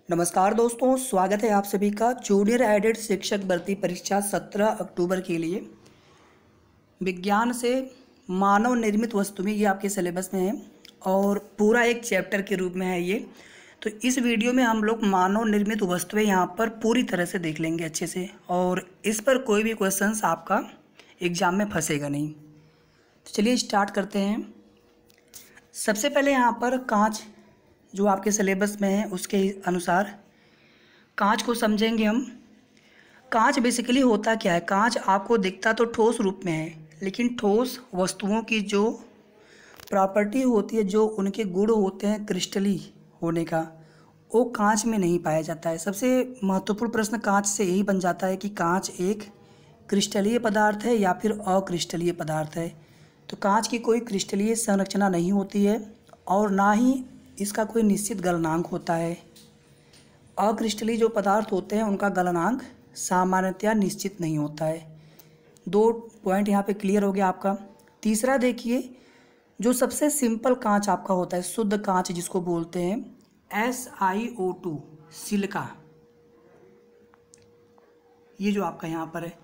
नमस्कार दोस्तों, स्वागत है आप सभी का जूनियर एडेड शिक्षक भर्ती परीक्षा 17 अक्टूबर के लिए। विज्ञान से मानव निर्मित वस्तुएं ये आपके सिलेबस में है और पूरा एक चैप्टर के रूप में है ये। तो इस वीडियो में हम लोग मानव निर्मित वस्तुएं यहाँ पर पूरी तरह से देख लेंगे अच्छे से, और इस पर कोई भी क्वेश्चंस आपका एग्जाम में फंसेगा नहीं। तो चलिए स्टार्ट करते हैं। सबसे पहले यहाँ पर कांच जो आपके सिलेबस में है उसके अनुसार कांच को समझेंगे हम। कांच बेसिकली होता क्या है? कांच आपको दिखता तो ठोस रूप में है, लेकिन ठोस वस्तुओं की जो प्रॉपर्टी होती है, जो उनके गुण होते हैं क्रिस्टली होने का, वो कांच में नहीं पाया जाता है। सबसे महत्वपूर्ण प्रश्न कांच से यही बन जाता है कि कांच एक क्रिस्टलीय पदार्थ है या फिर अक्रिस्टलीय पदार्थ है। तो कांच की कोई क्रिस्टलीय संरचना नहीं होती है और ना ही इसका कोई निश्चित गलनांक होता है। अक्रिस्टलीय जो पदार्थ होते हैं उनका गलनांक सामान्यतया निश्चित नहीं होता है। 2 पॉइंट यहाँ पे क्लियर हो गया आपका। तीसरा देखिए, जो सबसे सिंपल कांच आपका होता है, शुद्ध कांच जिसको बोलते हैं SiO2 सिलिका, ये जो आपका यहाँ पर है।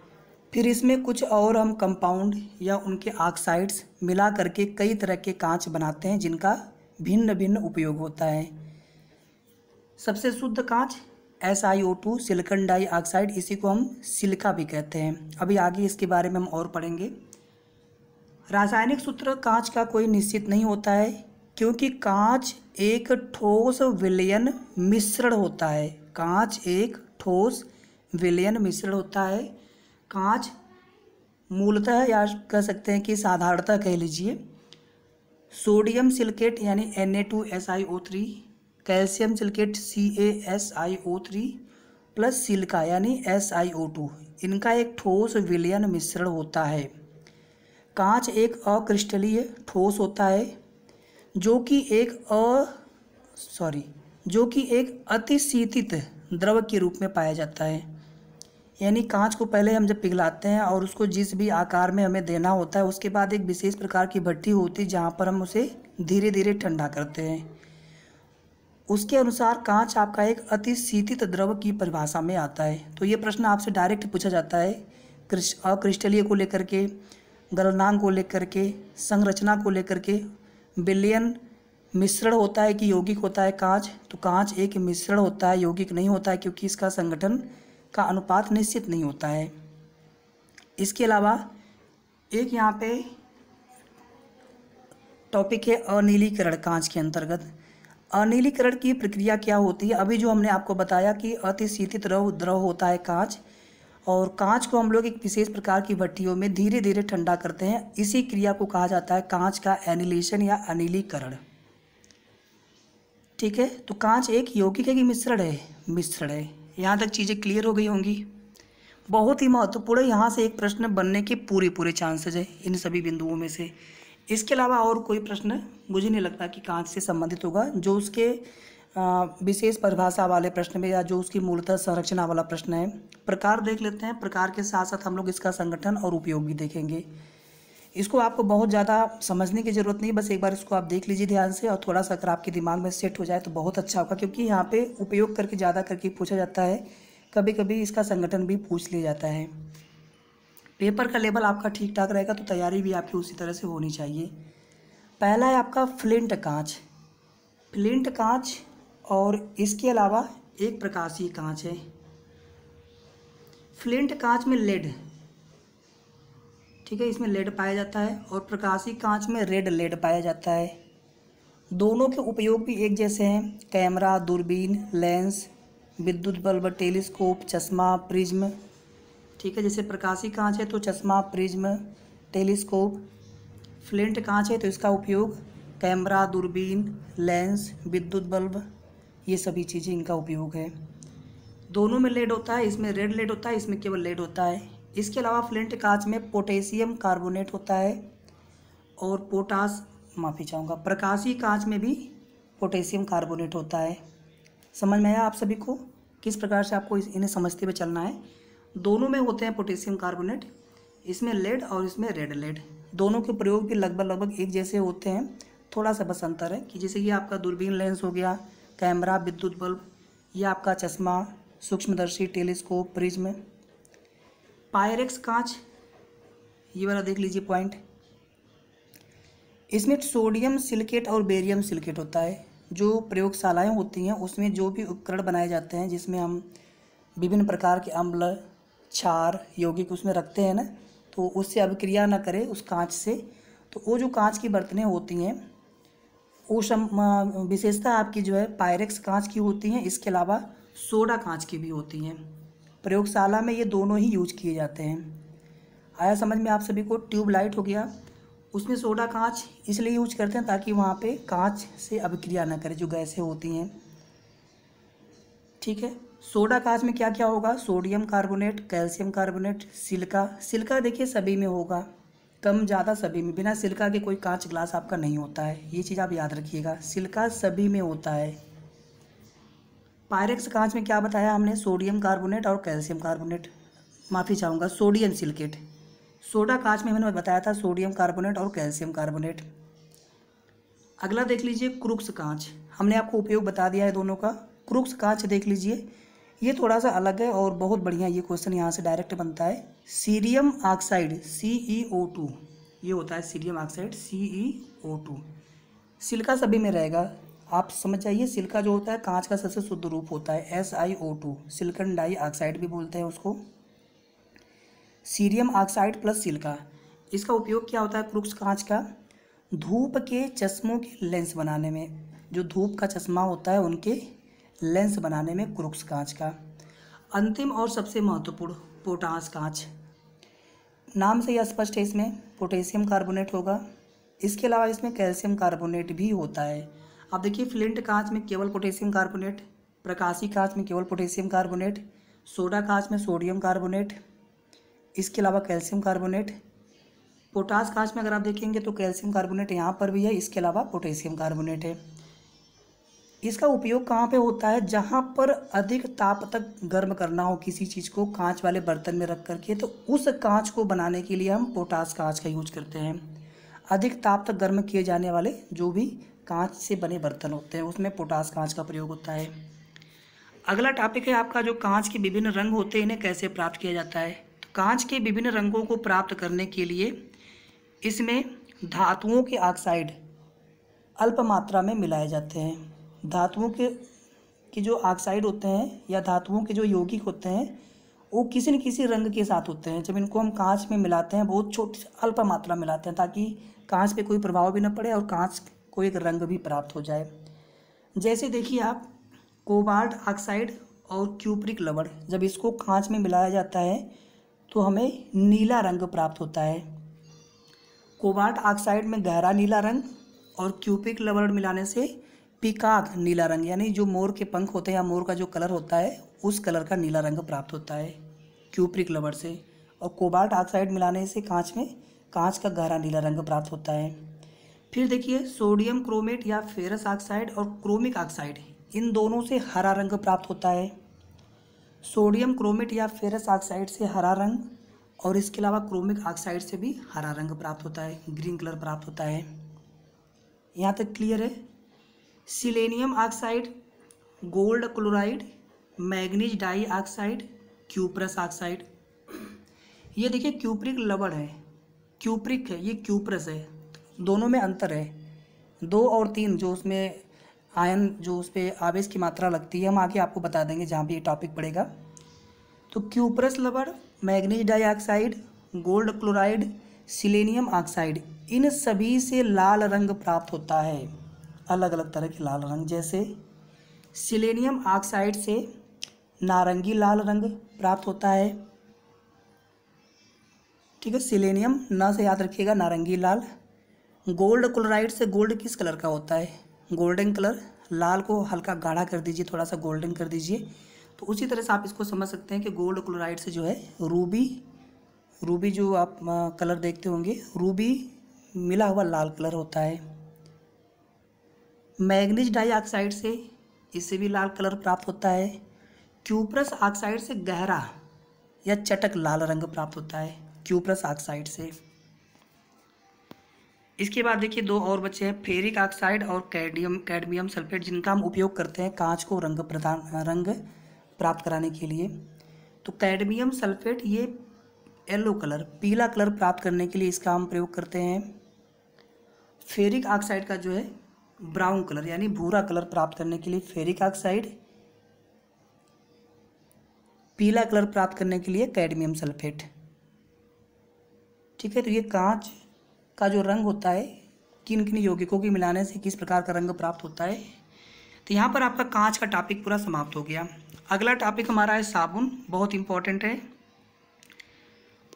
फिर इसमें कुछ और हम कंपाउंड या उनके ऑक्साइड्स मिला करके कई तरह के कांच बनाते हैं जिनका भिन्न भिन्न उपयोग होता है। सबसे शुद्ध कांच SiO2 सिलिकॉन डाइऑक्साइड, इसी को हम सिलिका भी कहते हैं। अभी आगे इसके बारे में हम और पढ़ेंगे। रासायनिक सूत्र कांच का कोई निश्चित नहीं होता है, क्योंकि कांच एक ठोस विलयन मिश्रण होता है। कांच एक ठोस विलयन मिश्रण होता है। कांच मूलतः या कह सकते हैं कि साधारणतः कह लीजिए सोडियम सिलिकेट यानी Na2SiO3, calcium silicate CaSiO3 plus silica यानी SiO2, इनका एक ठोस विलयन मिश्रण होता है। कांच एक अक्रिस्टलीय ठोस होता है जो कि एक अतिशीतित द्रव के रूप में पाया जाता है। यानी कांच को पहले हम जब पिघलाते हैं और उसको जिस भी आकार में हमें देना होता है, उसके बाद एक विशेष प्रकार की भट्टी होती है जहाँ पर हम उसे धीरे धीरे ठंडा करते हैं। उसके अनुसार कांच आपका एक अतिशीतित द्रव की परिभाषा में आता है। तो ये प्रश्न आपसे डायरेक्ट पूछा जाता है अक्रिस्टलीय को लेकर के, गलनांक को लेकर के, संरचना को लेकर के। विलयन मिश्रण होता है कि यौगिक होता है कांच? तो कांच एक मिश्रण होता है, यौगिक नहीं होता है, क्योंकि इसका संगठन का अनुपात निश्चित नहीं होता है। इसके अलावा एक यहाँ पे टॉपिक है अनिलीकरण। कांच के अंतर्गत अनिलीकरण की प्रक्रिया क्या होती है? अभी जो हमने आपको बताया कि अतिशीतित द्रव होता है कांच, और कांच को हम लोग एक विशेष प्रकार की भट्टियों में धीरे धीरे ठंडा करते हैं। इसी क्रिया को कहा जाता है कांच का एनिलेशन या अनिलीकरण। ठीक है, तो कांच एक यौगिक है कि मिश्रण है? मिश्रण है। यहाँ तक चीज़ें क्लियर हो गई होंगी। बहुत ही महत्वपूर्ण है, यहाँ से एक प्रश्न बनने के पूरे चांसेस है इन सभी बिंदुओं में से। इसके अलावा और कोई प्रश्न मुझे नहीं लगता कि कांच से संबंधित होगा। जो उसके विशेष परिभाषा वाले प्रश्न में या जो उसकी मूलतः संरचना वाला प्रश्न है। प्रकार देख लेते हैं। प्रकार के साथ साथ हम लोग इसका संगठन और उपयोग भी देखेंगे। इसको आपको बहुत ज़्यादा समझने की ज़रूरत नहीं, बस एक बार इसको आप देख लीजिए ध्यान से, और थोड़ा सा अगर आपके दिमाग में सेट हो जाए तो बहुत अच्छा होगा, क्योंकि यहाँ पे उपयोग करके ज़्यादा करके पूछा जाता है। कभी कभी इसका संगठन भी पूछ लिया जाता है। पेपर का लेवल आपका ठीक ठाक रहेगा तो तैयारी भी आपकी उसी तरह से होनी चाहिए। पहला है आपका फ्लिंट कांच। फ्लिंट कांच, और इसके अलावा एक प्रकाशीय कांच है। फ्लिंट कांच में लेड, ठीक है, इसमें लेड पाया जाता है, और प्रकाशीय कांच में रेड लेड पाया जाता है। दोनों के उपयोग भी एक जैसे हैं। कैमरा, दूरबीन, लेंस, विद्युत बल्ब, टेलीस्कोप, चश्मा, प्रिज्म। ठीक है, जैसे प्रकाशीय कांच है तो चश्मा, प्रिज्म, टेलीस्कोप। फ्लिंट कांच है तो इसका उपयोग कैमरा, दूरबीन, लेंस, विद्युत बल्ब, ये सभी चीज़ें इनका उपयोग है। दोनों में लेड होता है, इसमें रेड लेड होता है, इसमें केवल लेड होता है। इसके अलावा फ्लिंट कांच में पोटेशियम कार्बोनेट होता है और प्रकाशीय कांच में भी पोटेशियम कार्बोनेट होता है। समझ में आया आप सभी को किस प्रकार से आपको इन्हें समझते हुए चलना है? दोनों में होते हैं पोटेशियम कार्बोनेट, इसमें लेड और इसमें रेड लेड। दोनों के प्रयोग भी लगभग एक जैसे होते हैं। थोड़ा सा बस अंतर है कि जैसे ये आपका दूरबीन लेंस हो गया, कैमरा, विद्युत बल्ब, ये आपका चश्मा, सूक्ष्मदर्शी, टेलीस्कोप, प्रिज्म। पायरेक्स कांच, ये वाला देख लीजिए पॉइंट। इसमें सोडियम सिलिकेट और बेरियम सिलिकेट होता है। जो प्रयोगशालाएं होती हैं उसमें जो भी उपकरण बनाए जाते हैं जिसमें हम विभिन्न प्रकार के अम्ल, क्षार, यौगिक उसमें रखते हैं ना, तो उससे अभिक्रिया ना करे उस कांच से, तो वो जो कांच की बर्तनें होती हैं वो विशेषता आपकी जो है पायरेक्स कांच की होती हैं। इसके अलावा सोडा कांच की भी होती हैं। प्रयोगशाला में ये दोनों ही यूज किए जाते हैं। आया समझ में आप सभी को? ट्यूबलाइट हो गया, उसमें सोडा कांच इसलिए यूज करते हैं ताकि वहाँ पे कांच से अभिक्रिया ना करे जो गैसें होती हैं। ठीक है, सोडा कांच में क्या क्या होगा? Sodium carbonate, calcium carbonate, silica. Silica देखिए सभी में होगा, कम ज़्यादा सभी में। बिना सिलिका के कोई कांच ग्लास आपका नहीं होता है, ये चीज़ आप याद रखिएगा। सिलिका सभी में होता है। पायरेक्स कांच में क्या बताया हमने? सोडियम कार्बोनेट और कैल्शियम कार्बोनेट, माफ़ी चाहूँगा, सोडियम सिलिकेट। सोडा कांच में मैंने बताया था सोडियम कार्बोनेट और कैल्शियम कार्बोनेट। अगला देख लीजिए क्रूक्स कांच, हमने आपको उपयोग बता दिया है दोनों का। क्रूक्स कांच देख लीजिए, ये थोड़ा सा अलग है और बहुत बढ़िया ये क्वेश्चन यहाँ से डायरेक्ट बनता है। सीरियम ऑक्साइड CEO2, ये होता है सीरियम ऑक्साइड CEO2। सिलिका सभी में रहेगा, आप समझ जाइए। सिलिका जो होता है कांच का सबसे शुद्ध रूप होता है, SiO2, सिलिकॉन डाइऑक्साइड भी बोलते हैं उसको। सीरियम ऑक्साइड प्लस सिलिका, इसका उपयोग क्या होता है क्रूक्स कांच का? धूप के चश्मों के लेंस बनाने में, जो धूप का चश्मा होता है उनके लेंस बनाने में क्रूक्स कांच का। अंतिम और सबसे महत्वपूर्ण पोटास कांच, नाम से यह स्पष्ट है, इसमें पोटेशियम कार्बोनेट होगा। इसके अलावा इसमें कैल्शियम कार्बोनेट भी होता है। अब देखिए फ्लिंट कांच में केवल पोटेशियम कार्बोनेट, प्रकाशी कांच में केवल पोटेशियम कार्बोनेट, सोडा कांच में सोडियम कार्बोनेट, इसके अलावा कैल्शियम कार्बोनेट। पोटास कांच में अगर आप देखेंगे तो कैल्शियम कार्बोनेट यहाँ पर भी है, इसके अलावा पोटेशियम कार्बोनेट है। इसका उपयोग कहाँ पे होता है? जहाँ पर अधिक ताप तक गर्म करना हो किसी चीज़ को कांच वाले बर्तन में रख करके, तो उस कांच को बनाने के लिए हम पोटास कांच का यूज करते हैं। अधिक ताप तक गर्म किए जाने वाले जो भी कांच से बने बर्तन होते हैं उसमें पोटास कांच का प्रयोग होता है। अगला टॉपिक है आपका जो कांच के विभिन्न रंग होते हैं, इन्हें कैसे प्राप्त किया जाता है। तो कांच के विभिन्न रंगों को प्राप्त करने के लिए इसमें धातुओं के ऑक्साइड अल्प मात्रा में मिलाए जाते हैं। धातुओं के जो ऑक्साइड होते हैं या धातुओं के जो यौगिक होते हैं वो किसी न किसी रंग के साथ होते हैं। जब इनको हम कांच में मिलाते हैं बहुत छोटी अल्प मात्रा मिलाते हैं ताकि कांच पे कोई प्रभाव भी न पड़े और कांच को एक रंग भी प्राप्त हो जाए। जैसे देखिए आप, कोबाल्ट ऑक्साइड और क्यूप्रिक लवण, जब इसको कांच में मिलाया जाता है तो हमें नीला रंग प्राप्त होता है। कोबाल्ट ऑक्साइड में गहरा नीला रंग और क्यूप्रिक लवण मिलाने से पीकॉक नीला रंग, यानी जो मोर के पंख होते हैं या मोर का जो कलर होता है उस कलर का नीला रंग प्राप्त होता है क्यूप्रिक लवण से। और कोबाल्ट ऑक्साइड मिलाने से कांच में कांच का गहरा नीला रंग प्राप्त होता है। फिर देखिए सोडियम क्रोमेट या फेरस ऑक्साइड और क्रोमिक ऑक्साइड, इन दोनों से हरा रंग प्राप्त होता है। सोडियम क्रोमेट या फेरस ऑक्साइड से हरा रंग और इसके अलावा क्रोमिक ऑक्साइड से भी हरा रंग प्राप्त होता है, ग्रीन कलर प्राप्त होता है। यहाँ तक क्लियर है? Selenium oxide, gold chloride, manganese dioxide, cuprous oxide. ये देखिए क्यूप्रिक लवण है, क्यूप्रिक है, ये क्यूप्रस है, दोनों में अंतर है। 2 और 3 जो उसमें आयन जो उस पर आवेश की मात्रा लगती है हम आगे आपको बता देंगे जहाँ भी ये टॉपिक पड़ेगा। तो क्यूप्रस लवण, manganese dioxide, gold chloride, selenium oxide, इन सभी से लाल रंग प्राप्त होता है, अलग अलग तरह के लाल रंग। जैसे सिलेनियम ऑक्साइड से नारंगी लाल रंग प्राप्त होता है। ठीक है, सिलेनियम ना से याद रखिएगा, नारंगी लाल। गोल्ड क्लोराइड से गोल्ड किस कलर का होता है? Golden colour. लाल को हल्का गाढ़ा कर दीजिए, थोड़ा सा गोल्डन कर दीजिए, तो उसी तरह से आप इसको समझ सकते हैं कि गोल्ड क्लोराइड से जो है रूबी जो आप कलर देखते होंगे, रूबी मिला हुआ लाल कलर होता है। मैग्नीज डाइऑक्साइड से इससे भी लाल कलर प्राप्त होता है। क्यूप्रस ऑक्साइड से गहरा या चटक लाल रंग प्राप्त होता है, क्यूप्रस ऑक्साइड से। इसके बाद देखिए दो और बचे हैं, फेरिक ऑक्साइड और कैडमियम सल्फेट, जिनका हम उपयोग करते हैं कांच को रंग प्राप्त कराने के लिए। तो कैडमियम सल्फेट ये येलो कलर, पीला कलर प्राप्त करने के लिए इसका हम प्रयोग करते हैं। फेरिक ऑक्साइड का जो है ब्राउन कलर यानी भूरा कलर प्राप्त करने के लिए फेरिक ऑक्साइड, पीला कलर प्राप्त करने के लिए कैडमियम सल्फेट। ठीक है, तो ये कांच का जो रंग होता है किन किन यौगिकों के मिलाने से किस प्रकार का रंग प्राप्त होता है। तो यहाँ पर आपका कांच का टॉपिक पूरा समाप्त हो गया। अगला टॉपिक हमारा है साबुन, बहुत इंपॉर्टेंट है,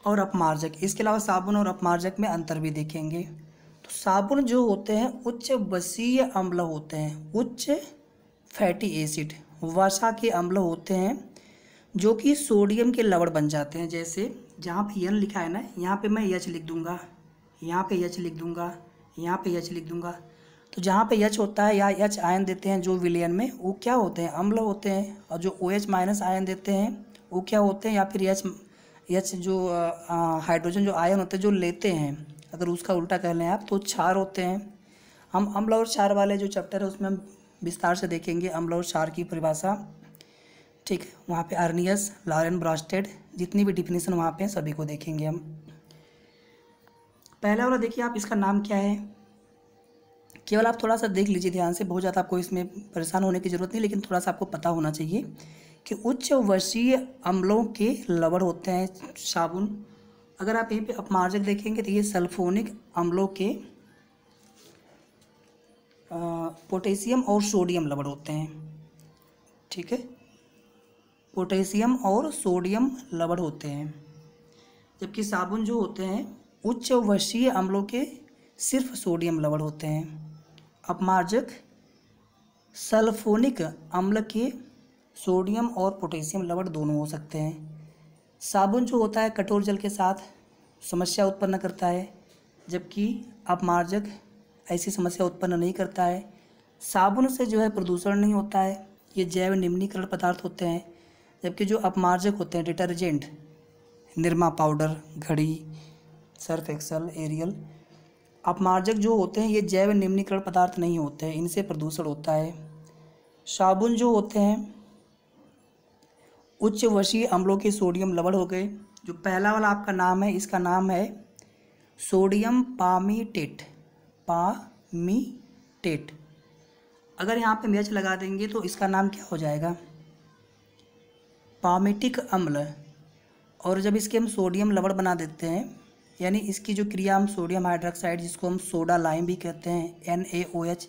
और अपमार्जक। इसके अलावा साबुन और अपमार्जक में अंतर भी देखेंगे। तो साबुन जो होते हैं उच्च वसीय अम्ल होते हैं, उच्च फैटी एसिड वसा के अम्ल होते हैं, जो कि सोडियम के लवण बन जाते हैं। जैसे जहाँ पे एन लिखा है ना, यहाँ पे मैं एच लिख दूंगा, यहाँ पे एच लिख दूंगा, यहाँ पे एच लिख दूंगा। तो जहाँ पे एच होता है या एच आयन देते हैं जो विलयन में, वो क्या होते हैं, अम्ल होते हैं। और जो ओ एच माइनस आयन देते हैं वो क्या होते हैं, या फिर एच जो हाइड्रोजन जो आयन होते हैं जो लेते हैं, अगर उसका उल्टा कह लें आप तो क्षार होते हैं। हम अम्ल और क्षार वाले जो चैप्टर है उसमें हम विस्तार से देखेंगे अम्ल और क्षार की परिभाषा। ठीक है, वहाँ पे अर्नियस, लॉरेन ब्रॉस्टेड, जितनी भी डिफिनीशन वहाँ पे सभी को देखेंगे हम। पहला वाला देखिए आप, इसका नाम क्या है, केवल आप थोड़ा सा देख लीजिए ध्यान से, बहुत ज़्यादा आपको इसमें परेशान होने की ज़रूरत नहीं, लेकिन थोड़ा सा आपको पता होना चाहिए कि उच्च वसीय अम्लों के लवण होते हैं साबुन। अगर आप यहीं पे अपमार्जक देखेंगे तो ये सल्फोनिक अम्लों के पोटेशियम और सोडियम लवण होते हैं। ठीक है, पोटेशियम और सोडियम लवण होते हैं, जबकि साबुन जो होते हैं उच्च वसीय अम्लों के सिर्फ सोडियम लवण होते हैं। अपमार्जक सल्फोनिक अम्ल के सोडियम और पोटेशियम लवण दोनों हो सकते हैं। साबुन जो होता है कठोर जल के साथ समस्या उत्पन्न करता है, जबकि अपमार्जक ऐसी समस्या उत्पन्न नहीं करता है। साबुन से जो है प्रदूषण नहीं होता है, ये जैव निम्नीकरण पदार्थ होते हैं, जबकि जो अपमार्जक होते हैं डिटर्जेंट, निरमा पाउडर, घड़ी, सर्फ एक्सल, एरियल, अपमार्जक जो होते हैं ये जैव निम्नीकरण पदार्थ नहीं होते हैं, इनसे प्रदूषण होता है। साबुन जो होते हैं उच्च वसीय अम्लों के सोडियम लवण हो गए। जो पहला वाला आपका नाम है, इसका नाम है सोडियम पामीटेट, पामीटेट। अगर यहाँ पे मैच लगा देंगे तो इसका नाम क्या हो जाएगा, पामीटिक अम्ल। और जब इसके हम सोडियम लवण बना देते हैं, यानी इसकी जो क्रिया हम सोडियम हाइड्रोक्साइड, जिसको हम सोडा लाइम भी कहते हैं, NaOH,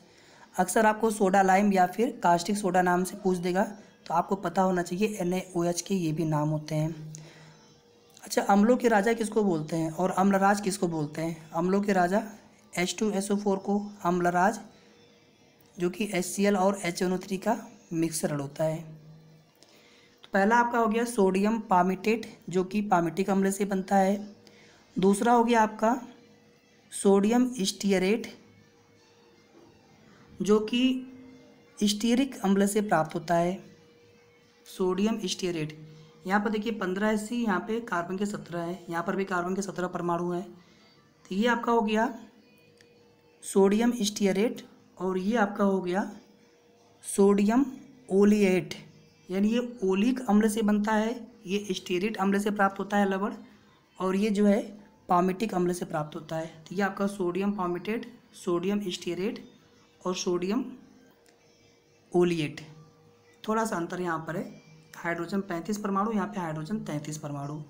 अक्सर आपको सोडा लाइम या फिर कास्टिक सोडा नाम से पूछ देगा, तो आपको पता होना चाहिए NaOH के ये भी नाम होते हैं। अच्छा, अम्लों के राजा किसको बोलते हैं और अम्लराज किसको बोलते हैं? अम्लों के राजा H2SO4 को अम्लराज, जो कि HCl और HNO3 का मिक्सर होता है। तो पहला आपका हो गया सोडियम पामीटेट, जो कि पामीटिक अम्ल से बनता है। दूसरा हो गया आपका सोडियम स्टीयरेट, जो कि स्टीयरिक अम्ल से प्राप्त होता है। सोडियम स्टीयरेट, यहाँ पर देखिए 15 है, यहाँ पे कार्बन के 17 है, यहाँ पर भी कार्बन के 17 परमाणु है। तो ये आपका हो गया सोडियम स्टीयरेट, और ये आपका हो गया सोडियम ओलिएट, यानी ये ओलिक अम्ल से बनता है, ये स्टीयरेट अम्ल से प्राप्त होता है लवण, और ये जो है पामीटिक अम्ल से प्राप्त होता है। तो ये आपका सोडियम पामीटेट, सोडियम स्टीयरेट और सोडियम ओलिएट। थोड़ा सा अंतर यहाँ पर है, हाइड्रोजन 35 परमाणु, यहाँ पे हाइड्रोजन 33 परमाणु।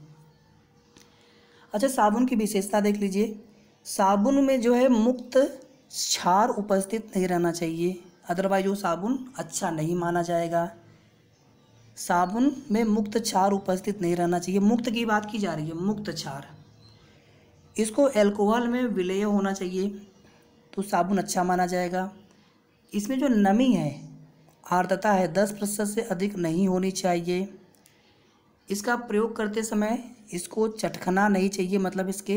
अच्छा, साबुन की विशेषता देख लीजिए। साबुन में जो है मुक्त क्षार उपस्थित नहीं रहना चाहिए, अदरवाइज वो साबुन अच्छा नहीं माना जाएगा। साबुन में मुक्त क्षार उपस्थित नहीं रहना चाहिए, मुक्त की बात की जा रही है, मुक्त क्षार। इसको एल्कोहल में विलय होना चाहिए तो साबुन अच्छा माना जाएगा। इसमें जो नमी है, आर्द्रता है, 10% से अधिक नहीं होनी चाहिए। इसका प्रयोग करते समय इसको चटकना नहीं चाहिए, मतलब इसके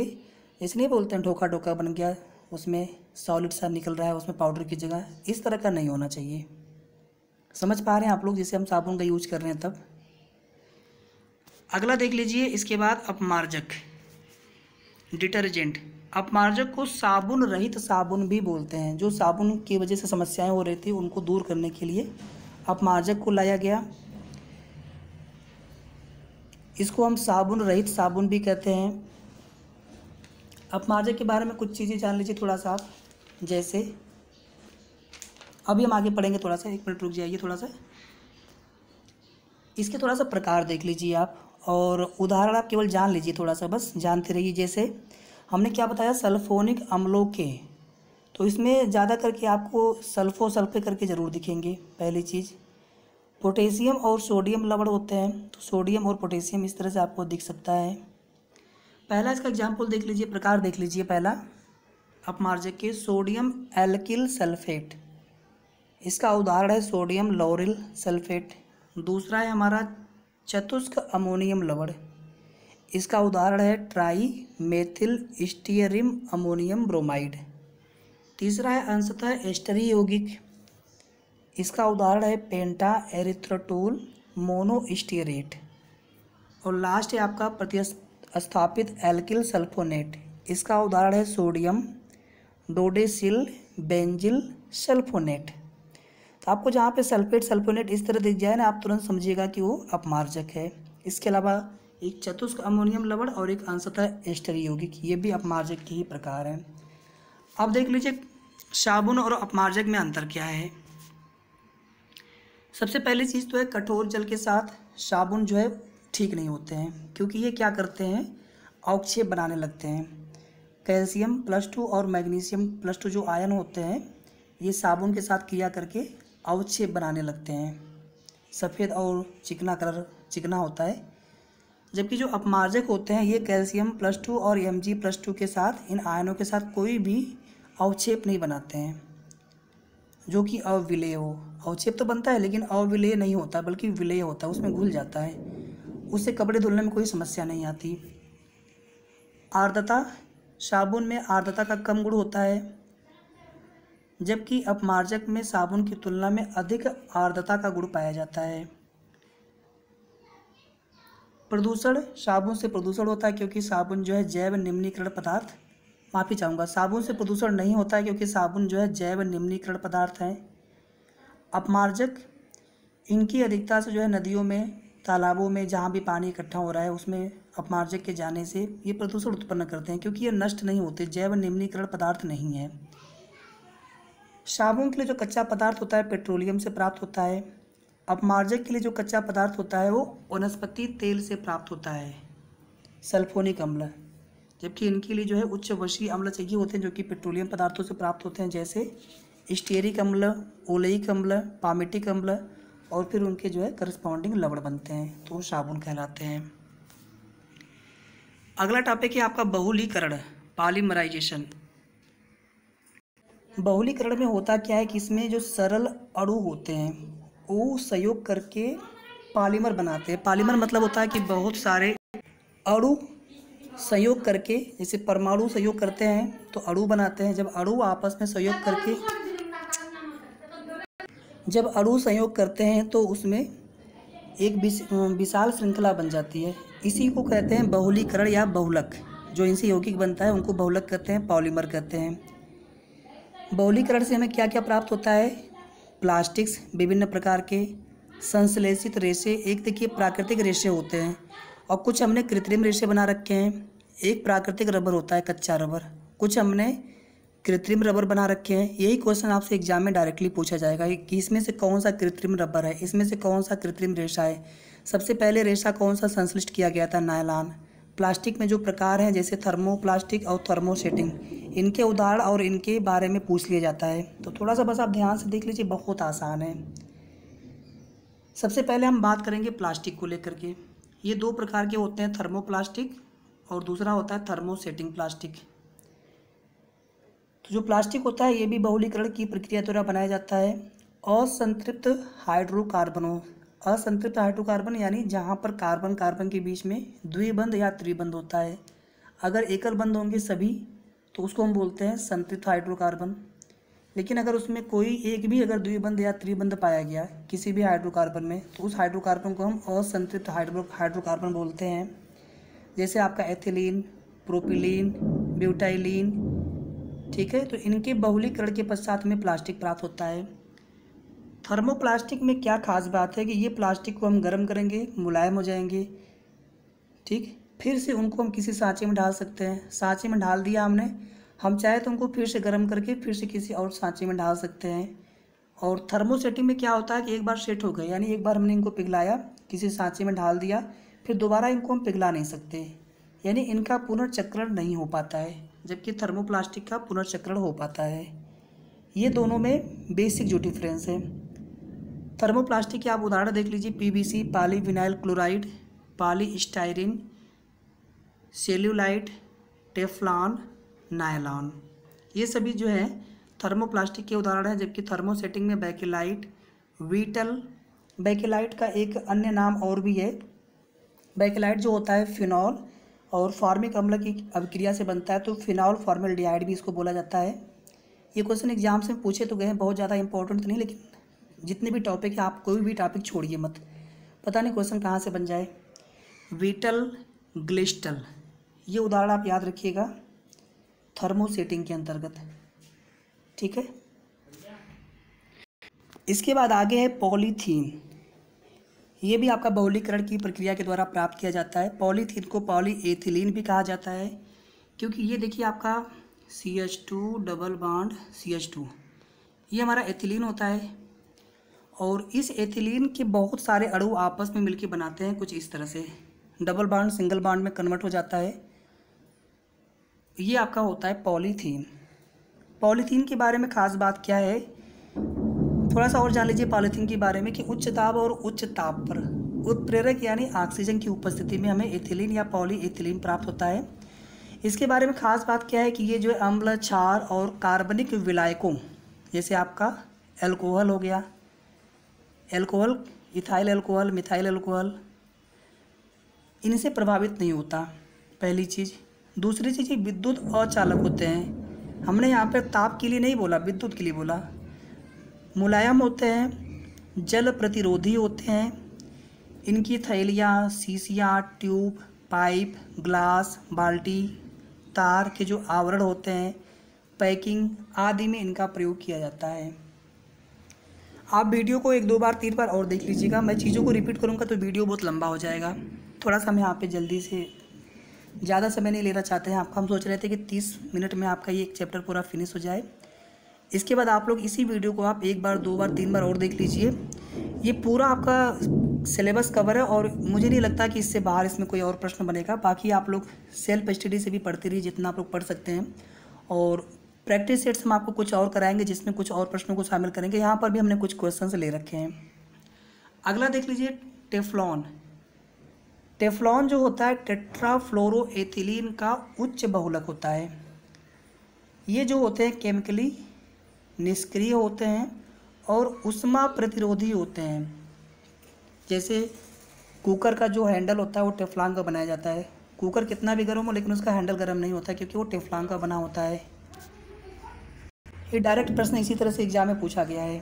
ऐसे नहीं बोलते हैं ढोका ढोका बन गया, उसमें सॉलिड सा निकल रहा है उसमें पाउडर की जगह, इस तरह का नहीं होना चाहिए। समझ पा रहे हैं आप लोग, जिसे हम साबुन का यूज कर रहे हैं तब। अगला देख लीजिए, इसके बाद अपमार्जक, डिटर्जेंट। अपमार्जक को साबुन रहित साबुन भी बोलते हैं। जो साबुन की वजह से समस्याएं हो रही थी उनको दूर करने के लिए अपमार्जक को लाया गया। इसको हम साबुन रहित साबुन भी कहते हैं। अपमार्जक के बारे में कुछ चीज़ें जान लीजिए थोड़ा सा आप। जैसे अभी हम आगे पढ़ेंगे, थोड़ा सा 1 मिनट रुक जाइए थोड़ा सा। इसके थोड़ा सा प्रकार देख लीजिए आप, और उदाहरण आप केवल जान लीजिए, थोड़ा सा बस जानते रहिए। जैसे हमने क्या बताया, सल्फोनिक अम्लों के, तो इसमें ज़्यादा करके आपको सल्फो सल्फे करके ज़रूर दिखेंगे। पहली चीज़, पोटेशियम और सोडियम लवण होते हैं, तो सोडियम और पोटेशियम इस तरह से आपको दिख सकता है। पहला इसका एग्जाम्पल देख लीजिए, प्रकार देख लीजिए। पहला अपमार्जक के सोडियम एल्किल सल्फेट, इसका उदाहरण है सोडियम लॉरिल सल्फेट। दूसरा है हमारा चतुष्क अमोनियम लवण, इसका उदाहरण है ट्राई मेथिल स्टीयरिम अमोनियम ब्रोमाइड। तीसरा है अंशतः एस्टरी यौगिक, इसका उदाहरण है पेंटा एरिथ्रोटोल मोनोस्टीयरेट। और लास्ट है आपका प्रतिस्थापित एल्किल सल्फोनेट, इसका उदाहरण है सोडियम डोडेसिल बेंजिल सल्फोनेट। तो आपको जहाँ पे सल्फेट सल्फोनेट इस तरह दिख जाए ना, आप तुरंत समझिएगा कि वो अपमार्जक है। इसके अलावा एक चतुष्क अमोनियम लवण और एक अंशतः एस्टरी यौगिक, ये भी अपमार्जक के ही प्रकार हैं। अब देख लीजिए साबुन और अपमार्जक में अंतर क्या है। सबसे पहली चीज़ तो है, कठोर जल के साथ साबुन जो है ठीक नहीं होते हैं, क्योंकि ये क्या करते हैं, अवक्षेप बनाने लगते हैं। कैल्शियम +2 और मैग्नीशियम +2 जो आयन होते हैं, ये साबुन के साथ क्रिया करके अवक्षेप बनाने लगते हैं। सफ़ेद और चिकना कलर चिकना होता है। जबकि जो अपमार्जक होते हैं, ये कैल्शियम +2 और Mg+2 के साथ, इन आयनों के साथ कोई भी अवक्षेप नहीं बनाते हैं, जो कि अविलेय हो। अवक्षेप तो बनता है लेकिन अविलेय नहीं होता, बल्कि विलेय होता है, उसमें घुल जाता है, उससे कपड़े धुलने में कोई समस्या नहीं आती। आर्द्रता, साबुन में आर्द्रता का कम गुण होता है, जबकि अपमार्जक में साबुन की तुलना में अधिक आर्द्रता का गुण पाया जाता है। प्रदूषण, साबुन से प्रदूषण होता है क्योंकि साबुन जो है जैव निम्नीकरण पदार्थ, माफ़ी चाहूँगा, साबुन से प्रदूषण नहीं होता है क्योंकि साबुन जो है जैव निम्नीकरण पदार्थ है। अपमार्जक, इनकी अधिकता से जो है नदियों में, तालाबों में, जहाँ भी पानी इकट्ठा हो रहा है उसमें अपमार्जक के जाने से ये प्रदूषण उत्पन्न करते हैं, क्योंकि ये नष्ट नहीं होते, जैव निम्नीकरण पदार्थ नहीं है। साबुन के लिए जो कच्चा पदार्थ होता है पेट्रोलियम से प्राप्त होता है। अपमार्जक के लिए जो कच्चा पदार्थ होता है वो वनस्पति तेल से प्राप्त होता है, सल्फोनिक अम्ल। जबकि इनके लिए जो है उच्च वशीय अम्ल चाहिए होते हैं, जो कि पेट्रोलियम पदार्थों से प्राप्त होते हैं, जैसे स्टीयरिक अम्ल, ओलेइक अम्ल, पामेटिक अम्ल, और फिर उनके जो है करस्पॉन्डिंग लवण बनते हैं, तो वो साबुन कहलाते हैं। अगला टॉपिक है आपका बहुलीकरण, पॉलीमराइजेशन। बहुलीकरण में होता क्या है कि इसमें जो सरल अणु होते हैं वो संयोग करके पॉलीमर बनाते हैं। पॉलीमर मतलब होता है कि बहुत सारे अणु संयोग करके, जैसे परमाणु संयोग करते हैं तो अणु बनाते हैं। जब अणु आपस में संयोग करके, जब अणु संयोग करते हैं तो उसमें एक विशाल श्रृंखला बन जाती है। इसी को कहते हैं बहुलीकरण या बहुलक। जो इनसे यौगिक बनता है उनको बहुलक कहते हैं, पॉलीमर कहते हैं। बहुलीकरण से हमें क्या क्या प्राप्त होता है, प्लास्टिक्स विभिन्न प्रकार के, संश्लेषित रेशे, एक देखिए प्राकृतिक रेशे होते हैं और कुछ हमने कृत्रिम रेशे बना रखे हैं। एक प्राकृतिक रबर होता है, कच्चा रबर, कुछ हमने कृत्रिम रबर बना रखे हैं। यही क्वेश्चन आपसे एग्जाम में डायरेक्टली पूछा जाएगा कि इसमें से कौन सा कृत्रिम रबर है, इसमें से कौन सा कृत्रिम रेशा है। सबसे पहले रेशा कौन सा संश्लिष्ट किया गया था, नायलॉन। प्लास्टिक में जो प्रकार हैं जैसे थर्मोप्लास्टिक और थर्मोसेटिंग, इनके उदाहरण और इनके बारे में पूछ लिया जाता है। तो थोड़ा सा बस आप ध्यान से देख लीजिए, बहुत आसान है। सबसे पहले हम बात करेंगे प्लास्टिक को लेकर के। ये 2 प्रकार के होते हैं, थर्मोप्लास्टिक और दूसरा होता है थर्मोसेटिंग प्लास्टिक। तो जो प्लास्टिक होता है ये भी बहुलीकरण की प्रक्रिया द्वारा बनाया जाता है। असंतृप्त हाइड्रोकार्बनों, असंतृप्त हाइड्रोकार्बन यानी जहाँ पर कार्बन कार्बन के बीच में द्विबंध या त्रिबंध होता है। अगर एकल बंध होंगे सभी तो उसको हम बोलते हैं संतृप्त हाइड्रोकार्बन। लेकिन अगर उसमें कोई एक भी अगर द्विबंध या त्रिबंध पाया गया किसी भी हाइड्रोकार्बन में, तो उस हाइड्रोकार्बन को हम असंतृप्त हाइड्रोकार्बन बोलते हैं। जैसे आपका एथिलीन, प्रोपिलीन, ब्यूटाइलिन, ठीक है। तो इनके बहुलीकरण के पश्चात हमें प्लास्टिक प्राप्त होता है। थर्मोप्लास्टिक में क्या खास बात है कि ये प्लास्टिक को हम गर्म करेंगे, मुलायम हो जाएंगे, ठीक। फिर से उनको हम किसी सांचे में डाल सकते हैं। सांचे में डाल दिया हमने, हम चाहे तो उनको फिर से गर्म करके फिर से किसी और सांचे में डाल सकते हैं। और थर्मोसेटिंग में क्या होता है कि एक बार सेट हो गए, यानी एक बार हमने इनको पिघलाया, किसी सांचे में डाल दिया, फिर दोबारा इनको हम पिघला नहीं सकते, यानी इनका पुनर्चक्रण नहीं हो पाता है, जबकि थर्मोप्लास्टिक का पुनर्चक्रण हो पाता है। ये दोनों में बेसिक जो डिफरेंस है। थर्मोप्लास्टिक के आप उदाहरण देख लीजिए, PVC, polyvinyl chloride, polystyrene, celluloid, Teflon, nylon, ये सभी जो है थर्मोप्लास्टिक के उदाहरण हैं। जबकि थर्मोसेटिंग में बेकेलाइट, वीटल, बेकेलाइट का एक अन्य नाम और भी है। बेकेलाइट जो होता है फिनॉल और फॉर्मिक अम्ल की अभिक्रिया से बनता है, तो फिनॉल फॉर्मेल्डिहाइड भी इसको बोला जाता है। ये क्वेश्चन एग्जाम से पूछे तो गए हैं, बहुत ज़्यादा इंपॉर्टेंट नहीं, लेकिन जितने भी टॉपिक है आप कोई भी टॉपिक छोड़िए मत, पता नहीं क्वेश्चन कहाँ से बन जाए। वीटल, ग्लिस्टल, ये उदाहरण आप याद रखिएगा थर्मोसेटिंग के अंतर्गत, ठीक है। इसके बाद आगे है पॉलीथीन। ये भी आपका बहुलीकरण की प्रक्रिया के द्वारा प्राप्त किया जाता है। पॉलीथीन को पॉलीएथिलीन भी कहा जाता है, क्योंकि ये देखिए आपका CH2 डबल बॉन्ड CH2, ये हमारा एथिलीन होता है। और इस एथिलीन के बहुत सारे अणु आपस में मिलकर बनाते हैं कुछ इस तरह से, डबल बॉन्ड सिंगल बॉन्ड में कन्वर्ट हो जाता है। ये आपका होता है पॉलीथीन। पॉलीथीन के बारे में खास बात क्या है, थोड़ा सा और जान लीजिए पॉलीथीन के बारे में कि उच्च दाब और उच्च ताप पर उत्प्रेरक यानी ऑक्सीजन की उपस्थिति में हमें एथिलीन या पॉलीएथिलीन प्राप्त होता है। इसके बारे में खास बात क्या है कि ये जो है अम्ल, क्षार और कार्बनिक विलायकों, जैसे आपका एल्कोहल हो गया, alcohol, ethyl alcohol, methyl alcohol, इनसे प्रभावित नहीं होता, पहली चीज़। दूसरी चीज़, विद्युत अचालक होते हैं। हमने यहाँ पर ताप के लिए नहीं बोला, विद्युत के लिए बोला। मुलायम होते हैं, जल प्रतिरोधी होते हैं। इनकी थैलियाँ, शीशियाँ, ट्यूब, पाइप, ग्लास, बाल्टी, तार के जो आवरण होते हैं, पैकिंग आदि में इनका प्रयोग किया जाता है। आप वीडियो को 1-2 बार 3 बार और देख लीजिएगा। मैं चीज़ों को रिपीट करूँगा तो वीडियो बहुत लंबा हो जाएगा। थोड़ा सा हम यहाँ पे जल्दी से, ज़्यादा समय नहीं लेना चाहते हैं आपका। हम सोच रहे थे कि 30 मिनट में आपका ये एक चैप्टर पूरा फिनिश हो जाए। इसके बाद आप लोग इसी वीडियो को आप 1 बार 2 बार 3 बार और देख लीजिए। ये पूरा आपका सिलेबस कवर है और मुझे नहीं लगता कि इससे बाहर इसमें कोई और प्रश्न बनेगा। बाकी आप लोग सेल्फ स्टडी से भी पढ़ते रहिए जितना आप लोग पढ़ सकते हैं, और प्रैक्टिस सेट्स हम आपको कुछ और कराएंगे जिसमें कुछ और प्रश्नों को शामिल करेंगे। यहाँ पर भी हमने कुछ क्वेश्चंस ले रखे हैं। अगला देख लीजिए टेफ्लॉन। टेफ्लॉन जो होता है टेट्राफ्लोरोएथिलीन का उच्च बहुलक होता है। ये जो होते हैं केमिकली निष्क्रिय होते हैं और उष्मा प्रतिरोधी होते हैं। जैसे कुकर का जो हैंडल होता है वो टेफ्लॉन का बनाया जाता है। कुकर कितना भी गर्म हो लेकिन उसका हैंडल गर्म नहीं होता क्योंकि वो टेफ्लॉन का बना होता है। ये डायरेक्ट प्रश्न इसी तरह से एग्जाम में पूछा गया है।